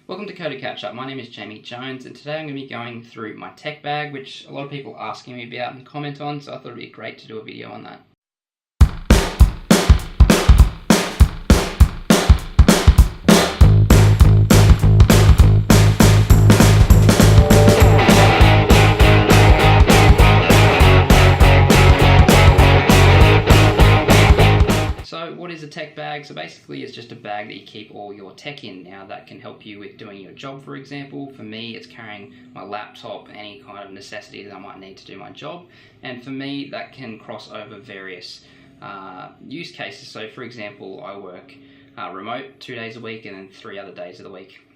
Welcome to Coder Catch Up. My name is Jamie Jones, and today I'm going to be going through my tech bag, which a lot of people are asking me about and comment on, so I thought it'd be great to do a video on that. So what is a tech bag? So basically it's just a bag that you keep all your tech in. Now that can help you with doing your job, for example. For me, it's carrying my laptop, any kind of necessity that I might need to do my job. And for me, that can cross over various use cases. So for example, I work remote 2 days a week and then 3 other days of the week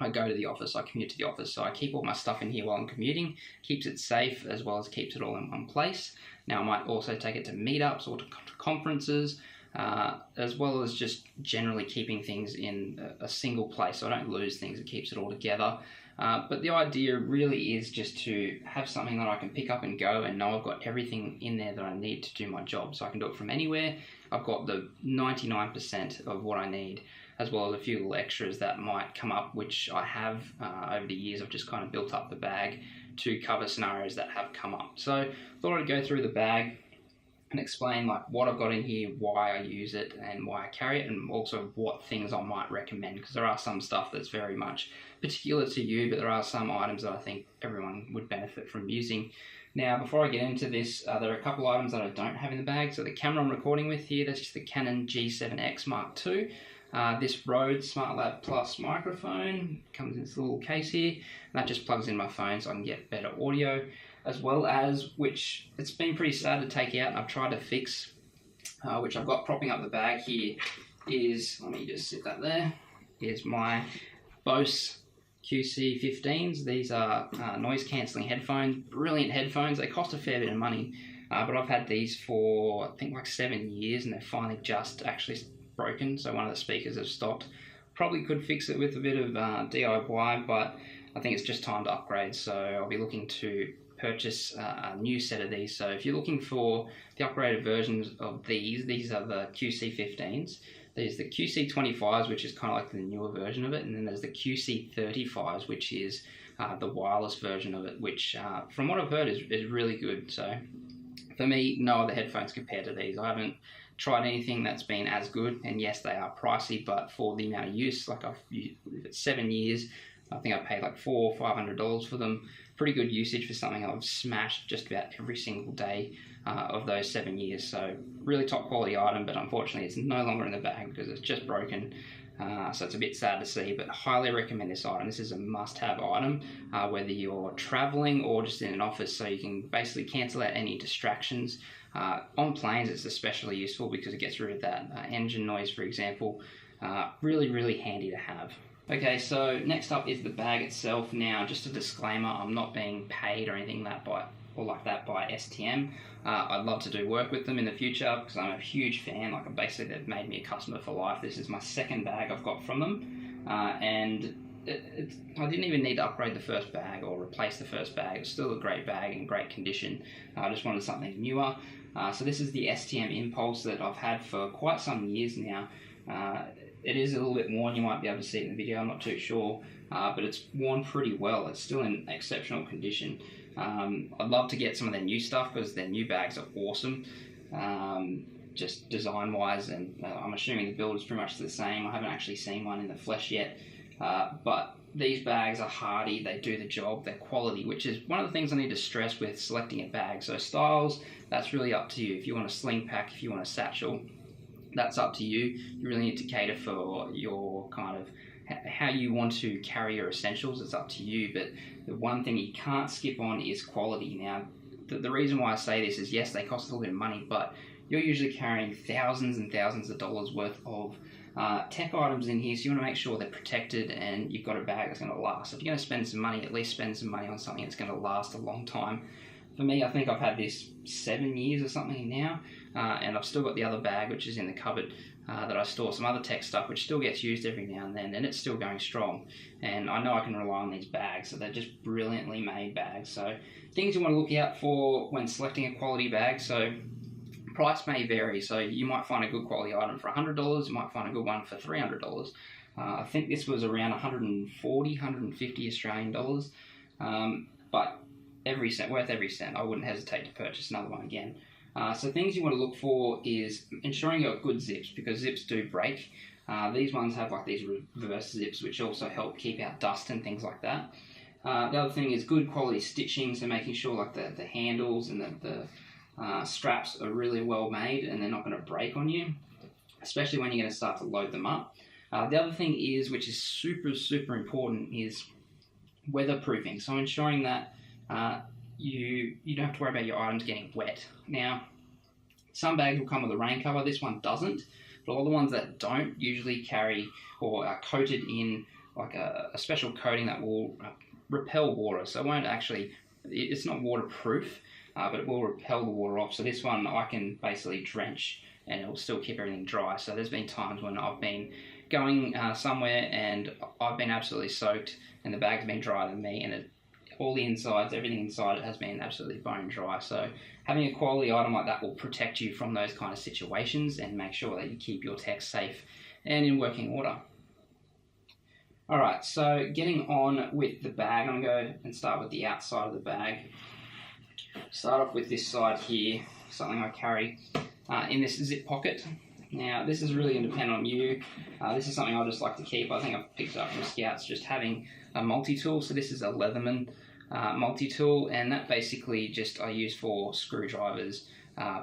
I go to the office, I commute to the office, so I keep all my stuff in here while I'm commuting, keeps it safe as well as keeps it all in one place. Now I might also take it to meetups or to conferences, as well as just generally keeping things in a single place so I don't lose things, it keeps it all together. But the idea really is just to have something that I can pick up and go and know I've got everything in there that I need to do my job. So I can do it from anywhere. I've got the 99% of what I need, as well as a few little extras that might come up, which I have over the years. I've just kind of built up the bag to cover scenarios that have come up. So I thought I'd go through the bag and explain like what I've got in here, why I use it and why I carry it, and also what things I might recommend, because there are some stuff that's very much particular to you, but there are some items that I think everyone would benefit from using. Now, before I get into this, there are a couple items that I don't have in the bag. So the camera I'm recording with here, that's just the Canon G7X Mark II. This Rode SmartLab Plus microphone comes in this little case here, and that just plugs in my phone so I can get better audio, as well as, which it's been pretty sad to take out and I've tried to fix, which I've got propping up the bag here, is, let me just sit that there, is my Bose QC15s. These are noise cancelling headphones, brilliant headphones. They cost a fair bit of money, but I've had these for I think like 7 years, and they're finally just actually broken, so one of the speakers have stopped. Probably could fix it with a bit of DIY, but I think it's just time to upgrade, so I'll be looking to purchase a new set of these. So if you're looking for the upgraded versions of these are the QC15s. There's the QC25s, which is kind of like the newer version of it, and then there's the QC35s, which is the wireless version of it, which from what I've heard is really good. So for me, no other headphones compared to these. I haven't tried anything that's been as good, and yes, they are pricey, but for the amount of use, like I've used it 7 years, I think I paid like $400 or $500 for them. Pretty good usage for something I've smashed just about every single day of those 7 years. So really top quality item, but unfortunately it's no longer in the bag because it's just broken. So it's a bit sad to see, but highly recommend this item. This is a must-have item, whether you're traveling or just in an office, so you can basically cancel out any distractions. On planes it's especially useful because it gets rid of that engine noise, for example. Really handy to have. Okay, so next up is the bag itself. Now, just a disclaimer, I'm not being paid or anything like that by STM. I'd love to do work with them in the future because I'm a huge fan. Like, basically, they've made me a customer for life. This is my second bag I've got from them, and I didn't even need to upgrade the first bag or replace the first bag. It's still a great bag in great condition. I just wanted something newer. So this is the STM Impulse that I've had for quite some years now. It is a little bit worn, you might be able to see it in the video, I'm not too sure, but it's worn pretty well. It's still in exceptional condition. I'd love to get some of their new stuff because their new bags are awesome, just design wise, and I'm assuming the build is pretty much the same. I haven't actually seen one in the flesh yet, but these bags are hardy, they do the job, they're quality, which is one of the things I need to stress with selecting a bag. So styles, that's really up to you. If you want a sling pack, if you want a satchel, that's up to you. You really need to cater for your kind of how you want to carry your essentials. It's up to you, but the one thing you can't skip on is quality. Now, the reason why I say this is, yes, they cost a little bit of money, but you're usually carrying thousands and thousands of dollars worth of tech items in here, so you want to make sure they're protected and you've got a bag that's going to last. If you're going to spend some money, at least spend some money on something that's going to last a long time. For me, I think I've had this 7 years or something now, and I've still got the other bag, which is in the cupboard, that I store some other tech stuff, which still gets used every now and then, and it's still going strong. And I know I can rely on these bags, so they're just brilliantly made bags. So things you want to look out for when selecting a quality bag. So price may vary, so you might find a good quality item for $100, you might find a good one for $300. I think this was around 140, 150 Australian dollars, but every cent, worth every cent. I wouldn't hesitate to purchase another one again. So things you want to look for is ensuring you've got good zips, because zips do break. These ones have like these reverse zips, which also help keep out dust and things like that. The other thing is good quality stitching, so making sure like the handles and the straps are really well made and they're not going to break on you, especially when you're going to start to load them up. The other thing is, which is super important, is weatherproofing. So ensuring that you don't have to worry about your items getting wet. Now, some bags will come with a rain cover, this one doesn't, but all the ones that don't usually carry or are coated in like a special coating that will repel water. So it won't actually, it's not waterproof, but it will repel the water off. So this one I can basically drench and it will still keep everything dry. So there's been times when I've been going somewhere and I've been absolutely soaked and the bag's been drier than me, and all the insides, everything inside it has been absolutely bone dry. So having a quality item like that will protect you from those kind of situations and make sure that you keep your tech safe and in working order. Alright, so getting on with the bag, I'm going to go and start with the outside of the bag. Start off with this side here, something I carry in this zip pocket. Now, this is really dependent on you. This is something I just like to keep. I think I've picked it up from Scouts, just having a multi-tool. So this is a Leatherman multi-tool, and that basically just I use for screwdrivers,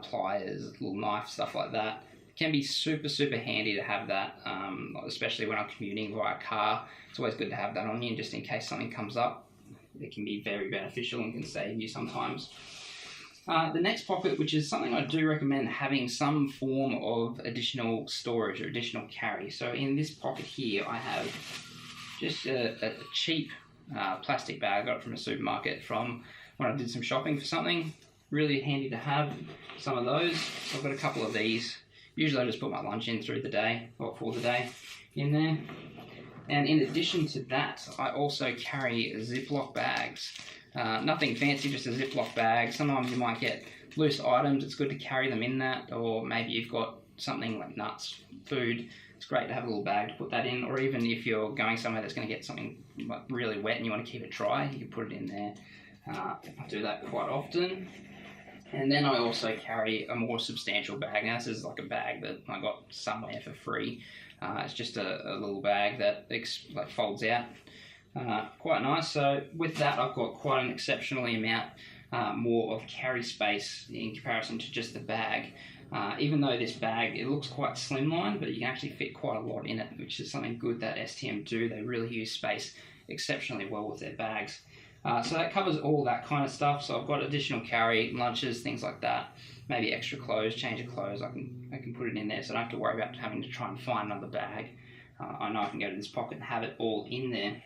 pliers, little knife, stuff like that. It can be super handy to have that, especially when I'm commuting via car. It's always good to have that on you, just in case something comes up. It can be very beneficial and can save you sometimes. The next pocket, which is something I do recommend having some form of additional storage or additional carry. So in this pocket here, I have just a cheap plastic bag I got from a supermarket from when I did some shopping for something. Really handy to have some of those. So I've got a couple of these. Usually I just put my lunch in through the day, or for the day, in there. And in addition to that, I also carry Ziploc bags. Nothing fancy, just a Ziploc bag. Sometimes you might get loose items, it's good to carry them in that, or maybe you've got something like nuts, food. It's great to have a little bag to put that in, or even if you're going somewhere that's going to get something like really wet and you want to keep it dry, you can put it in there. I do that quite often. And then I also carry a more substantial bag. Now this is like a bag that I got somewhere for free. It's just a little bag that like folds out. Quite nice. So with that, I've got quite an exceptionally amount more of carry space in comparison to just the bag. Even though this bag, it looks quite slimline, but you can actually fit quite a lot in it, which is something good that STM do. They really use space exceptionally well with their bags. So that covers all that kind of stuff. So I've got additional carry, lunches, things like that. Maybe extra clothes, change of clothes. I can put it in there, so I don't have to worry about having to try and find another bag. I know I can go to this pocket and have it all in there.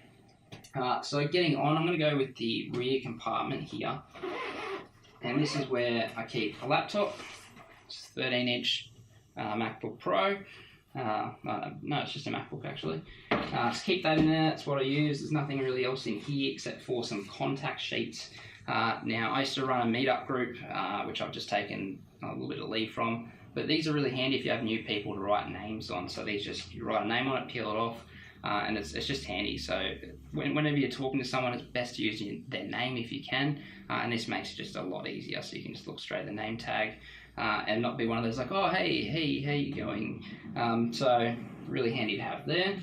So getting on, I'm going to go with the rear compartment here. And this is where I keep a laptop. It's a 13-inch MacBook Pro. No, it's just a MacBook actually. Just keep that in there, that's what I use. There's nothing really else in here except for some contact sheets. Now, I used to run a meetup group, which I've just taken a little bit of leave from, but these are really handy if you have new people to write names on. So these just, you write a name on it, peel it off, and it's just handy. So whenever you're talking to someone, it's best to use their name if you can, and this makes it just a lot easier, so you can just look straight at the name tag. And not be one of those like, oh, hey, how you going? So really handy to have there.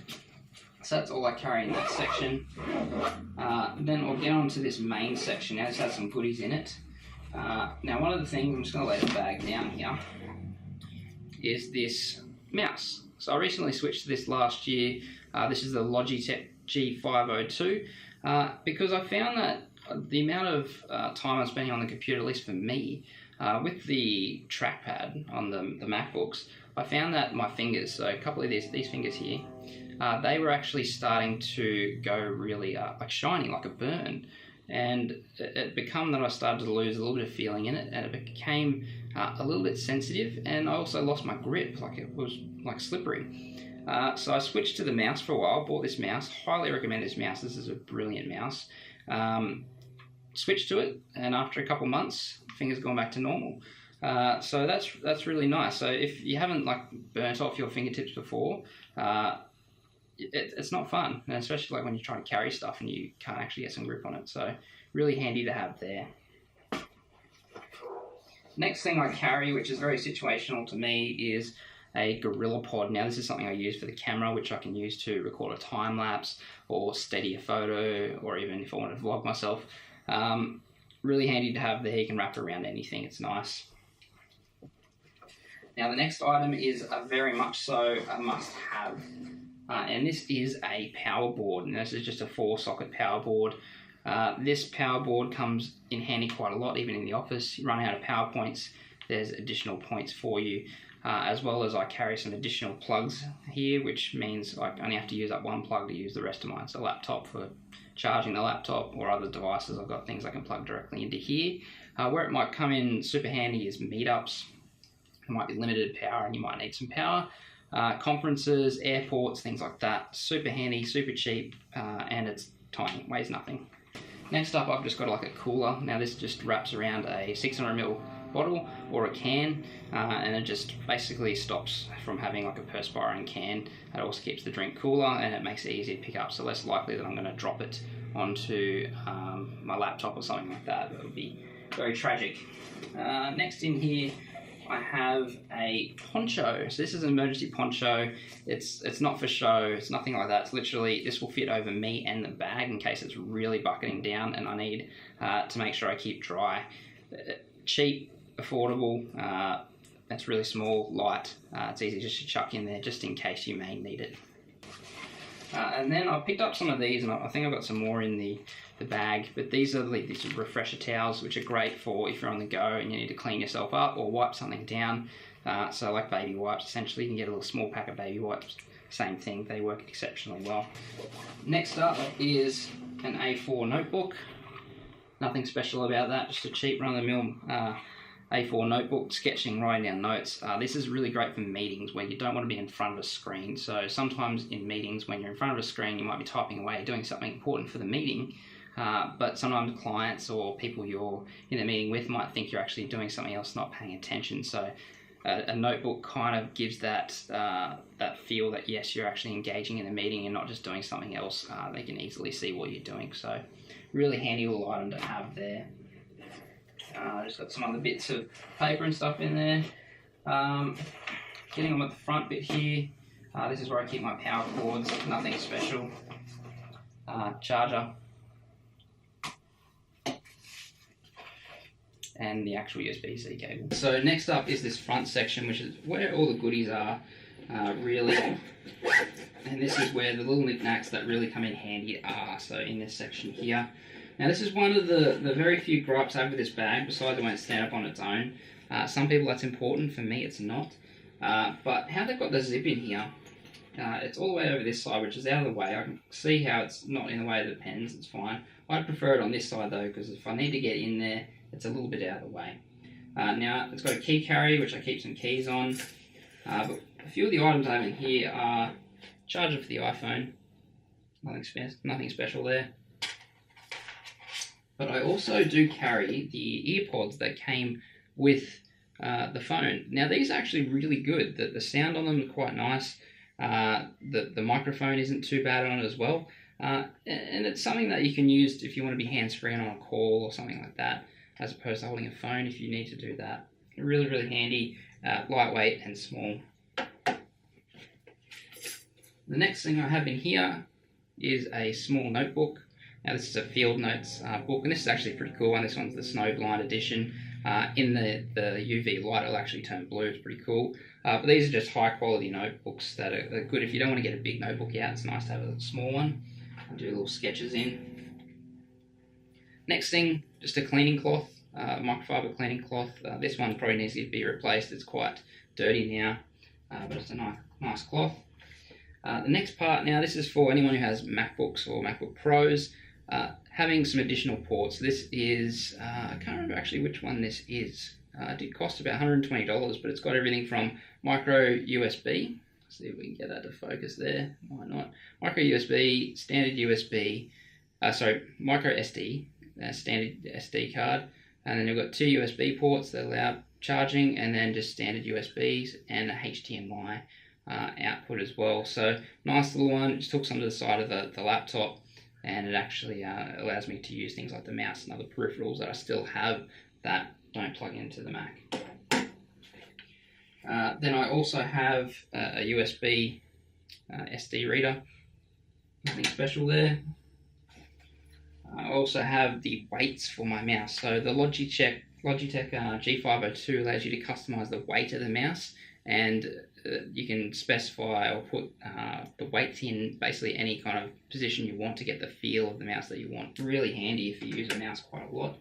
So that's all I carry in that section. Then I'll get on to this main section. Now this has some goodies in it. Now one of the things, I'm just going to lay the bag down here, is this mouse. So I recently switched to this last year. This is the Logitech G502 because I found that the amount of time I'm spending on the computer, at least for me, with the trackpad on the MacBooks, I found that my fingers, so a couple of these fingers here, they were actually starting to go really like shiny, like a burn. And it became that I started to lose a little bit of feeling in it, and it became a little bit sensitive, and I also lost my grip, like it was like slippery. So I switched to the mouse for a while, bought this mouse, highly recommend this mouse, this is a brilliant mouse. Switched to it, and after a couple months, fingers gone back to normal. So that's really nice. So if you haven't like burnt off your fingertips before, it's not fun, and especially like when you're trying to carry stuff and you can't actually get some grip on it. So really handy to have there. Next thing I carry, which is very situational to me, is a GorillaPod. Now this is something I use for the camera, which I can use to record a time lapse or steady a photo, or even if I want to vlog myself. Really handy to have there. You can wrap it around anything, it's nice. Now the next item is very much so a must-have, and this is a power board. And this is just a 4-socket power board. This power board comes in handy quite a lot, even in the office. You run out of power points, there's additional points for you, as well as I carry some additional plugs here, which means I only have to use up one plug to use the rest of mine. So laptop for charging the laptop, or other devices, I've got things I can plug directly into here. Where it might come in super handy is meetups. It might be limited power and you might need some power. Conferences, airports, things like that. Super handy, super cheap, and it's tiny, weighs nothing. Next up, I've just got like a cooler. Now this just wraps around a 600ml bottle or a can, and it just basically stops from having like a perspiring can. It also keeps the drink cooler, and it makes it easy to pick up, so less likely that I'm going to drop it onto my laptop or something like that. That would be very tragic. Next in here, I have a poncho. So this is an emergency poncho. It's not for show, it's nothing like that. It's literally, this will fit over me and the bag in case it's really bucketing down and I need to make sure I keep dry. Cheap, affordable, it's really small, light. It's easy just to chuck in there just in case you may need it. And then I picked up some of these, and I think I've got some more in the bag, but these are these refresher towels, which are great for if you're on the go and you need to clean yourself up or wipe something down. So like baby wipes, essentially, you can get a little small pack of baby wipes. Same thing, they work exceptionally well. Next up is an A4 notebook. Nothing special about that, just a cheap run-of-the-mill A4 notebook, sketching, writing down notes. This is really great for meetings where you don't want to be in front of a screen. So sometimes in meetings, when you're in front of a screen, you might be typing away, doing something important for the meeting, but sometimes clients or people you're in a meeting with might think you're actually doing something else, not paying attention. So a notebook kind of gives that that feel that yes, you're actually engaging in the meeting and not just doing something else. They can easily see what you're doing. So really handy little item to have there. Just got some other bits of paper and stuff in there. Getting on with the front bit here, this is where I keep my power cords, nothing special. Charger. And the actual USB-C cable. So next up is this front section, which is where all the goodies are, really. And this is where the little knickknacks that really come in handy are, so in this section here. Now this is one of the very few gripes I have with this bag, besides it won't stand up on its own. Some people that's important, for me it's not. But how they've got the zip in here, it's all the way over this side, which is out of the way. I can see how it's not in the way of the pens, it's fine. I'd prefer it on this side though, because if I need to get in there, it's a little bit out of the way. Now it's got a key carry, which I keep some keys on. But a few of the items I have in here are charger for the iPhone, nothing special there. But I also do carry the earpods that came with the phone. Now these are actually really good. The sound on them is quite nice. The microphone isn't too bad on it as well. And it's something that you can use if you want to be hands-free on a call or something like that, as opposed to holding a phone if you need to do that. Really, really handy, lightweight and small. The next thing I have in here is a small notebook. Now this is a Field Notes book, and this is actually a pretty cool one. This one's the Snowblind edition. In the UV light, it'll actually turn blue. It's pretty cool. But these are just high quality notebooks that are good. If you don't want to get a big notebook out, it's nice to have a small one. I'll do little sketches in. Next thing, just a cleaning cloth, microfiber cleaning cloth. This one probably needs to be replaced. It's quite dirty now, but it's a nice cloth. The next part, now this is for anyone who has MacBooks or MacBook Pros. Having some additional ports. This is, I can't remember actually which one this is. It did cost about $120, but it's got everything from micro USB. Let's see if we can get that to focus there. Why not? Micro USB, standard USB, micro SD, standard SD card. And then you've got two USB ports that allow charging, and then just standard USBs and a HDMI. output as well. So nice little one. Just hooks onto the side of the laptop, and it actually allows me to use things like the mouse and other peripherals that I still have that don't plug into the Mac. Then I also have a USB SD reader. Nothing special there. I also have the weights for my mouse. So the Logitech G502 allows you to customize the weight of the mouse, and you can specify or put the weights in basically any kind of position you want to get the feel of the mouse that you want. Really handy if you use a mouse quite a lot.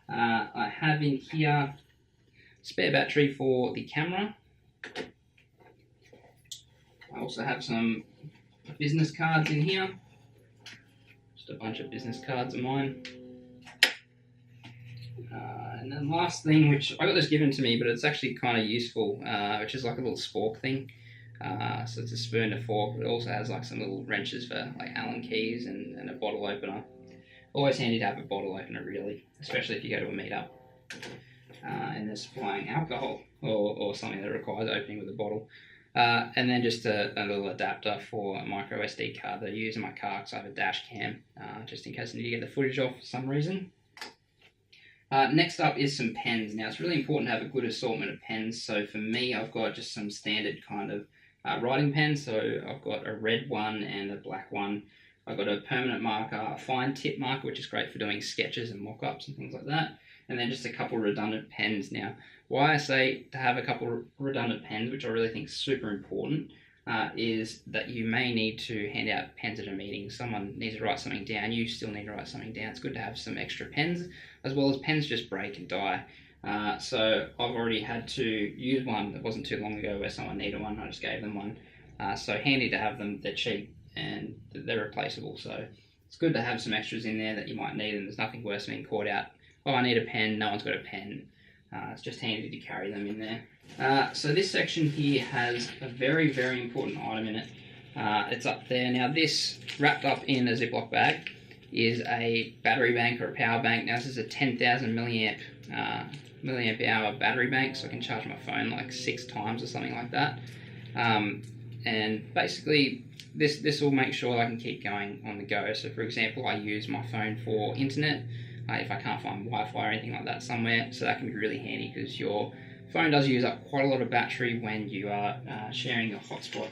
I have in here spare battery for the camera. I also have some business cards in here. Just a bunch of business cards of mine. And then last thing, which I got this given to me, but it's actually kind of useful, which is like a little spork thing. So it's a spoon and a fork, but it also has like some little wrenches for like Allen keys and a bottle opener. Always handy to have a bottle opener, really, especially if you go to a meetup and they're supplying alcohol or something that requires opening with a bottle. And then just a little adapter for a micro SD card that I use in my car because I have a dash cam, just in case I need to get the footage off for some reason. Next up is some pens. Now, it's really important to have a good assortment of pens. So for me, I've got just some standard kind of writing pens. So I've got a red one and a black one. I've got a permanent marker, a fine tip marker, which is great for doing sketches and mock-ups and things like that. And then just a couple redundant pens. Now, why I say to have a couple redundant pens, which I really think is super important, is that you may need to hand out pens at a meeting. Someone needs to write something down, you still need to write something down. It's good to have some extra pens, as well as pens just break and die. So I've already had to use one that wasn't too long ago where someone needed one. I just gave them one. So handy to have them. They're cheap and they're replaceable. So it's good to have some extras in there that you might need, and there's nothing worse than being caught out. Oh, I need a pen, no one's got a pen. It's just handy to carry them in there. So this section here has a very, very important item in it. It's up there. Now this, wrapped up in a Ziploc bag, is a battery bank or a power bank. Now this is a 10,000 milliamp hour battery bank, so I can charge my phone like 6 times or something like that. And basically this will make sure I can keep going on the go. So for example, I use my phone for internet. If I can't find Wi-Fi or anything like that somewhere, so that can be really handy because your phone does use up quite a lot of battery when you are sharing a hotspot.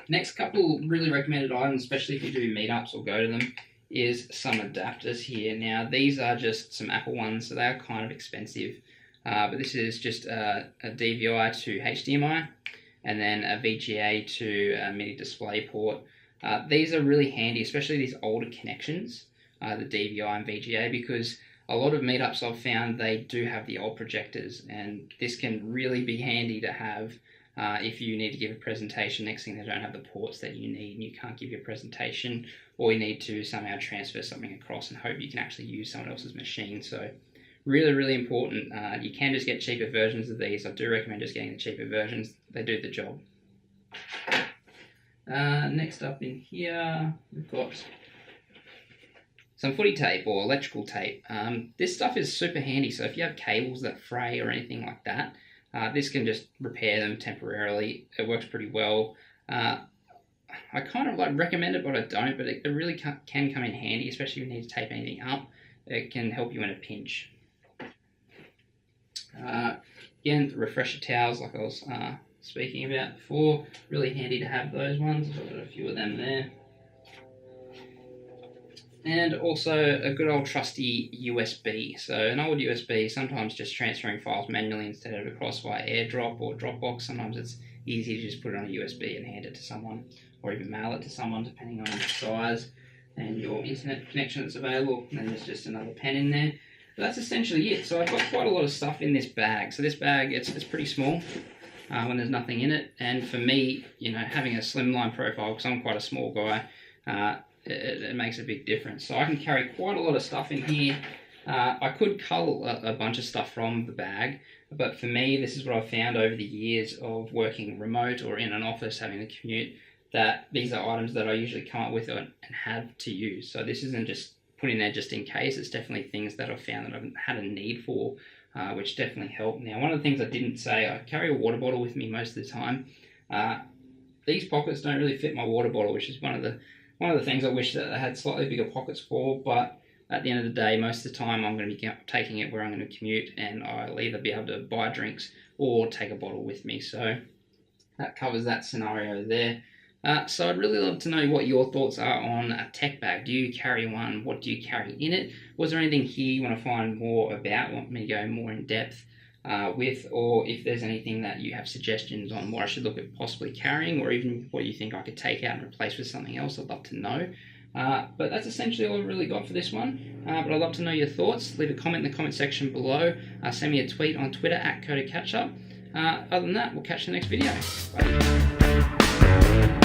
Next couple really recommended items, especially if you do meetups or go to them, is some adapters here. Now these are just some Apple ones, so they are kind of expensive, but this is just a DVI to HDMI and then a VGA to a mini display port. These are really handy, especially these older connections. The DVI and VGA, because a lot of meetups I've found they do have the old projectors, and this can really be handy to have if you need to give a presentation. Next thing, they don't have the ports that you need and you can't give your presentation, or you need to somehow transfer something across and hope you can actually use someone else's machine. So really, really important. You can just get cheaper versions of these. I do recommend just getting the cheaper versions. They do the job. Next up in here, we've got some footy tape or electrical tape. This stuff is super handy, so if you have cables that fray or anything like that, this can just repair them temporarily. It works pretty well. I kind of like recommend it, but I don't, but it really can come in handy, especially if you need to tape anything up. It can help you in a pinch. Again, the refresher towels, like I was speaking about before, really handy to have those ones. I've got a few of them there. And also a good old trusty USB. So an old USB, sometimes just transferring files manually instead of across via AirDrop or Dropbox. Sometimes it's easy to just put it on a USB and hand it to someone, or even mail it to someone depending on the size and your internet connection that's available. And then there's just another pen in there. But that's essentially it. So I've got quite a lot of stuff in this bag. So this bag, it's pretty small when there's nothing in it. And for me, you know, having a slimline profile, because I'm quite a small guy, it makes a big difference. So I can carry quite a lot of stuff in here. I could cull a bunch of stuff from the bag, but for me, this is what I've found over the years of working remote or in an office, having to commute, that these are items that I usually come up with and have to use. So this isn't just put in there just in case. It's definitely things that I've found that I've had a need for which definitely helped. Now, one of the things I didn't say, I carry a water bottle with me most of the time. These pockets don't really fit my water bottle, which is one of the things I wish that I had slightly bigger pockets for, but at the end of the day, most of the time I'm going to be taking it where I'm going to commute, and I'll either be able to buy drinks or take a bottle with me. So that covers that scenario there. So I'd really love to know what your thoughts are on a tech bag. Do you carry one? What do you carry in it? Was there anything here you want to find more about, want me to go more in depth with, or if there's anything that you have suggestions on what I should look at possibly carrying, or even what you think I could take out and replace with something else, I'd love to know. But that's essentially all I've really got for this one. But I'd love to know your thoughts. Leave a comment in the comment section below. Send me a tweet on Twitter @CodaCatchup. Other than that, we'll catch you in the next video. Bye.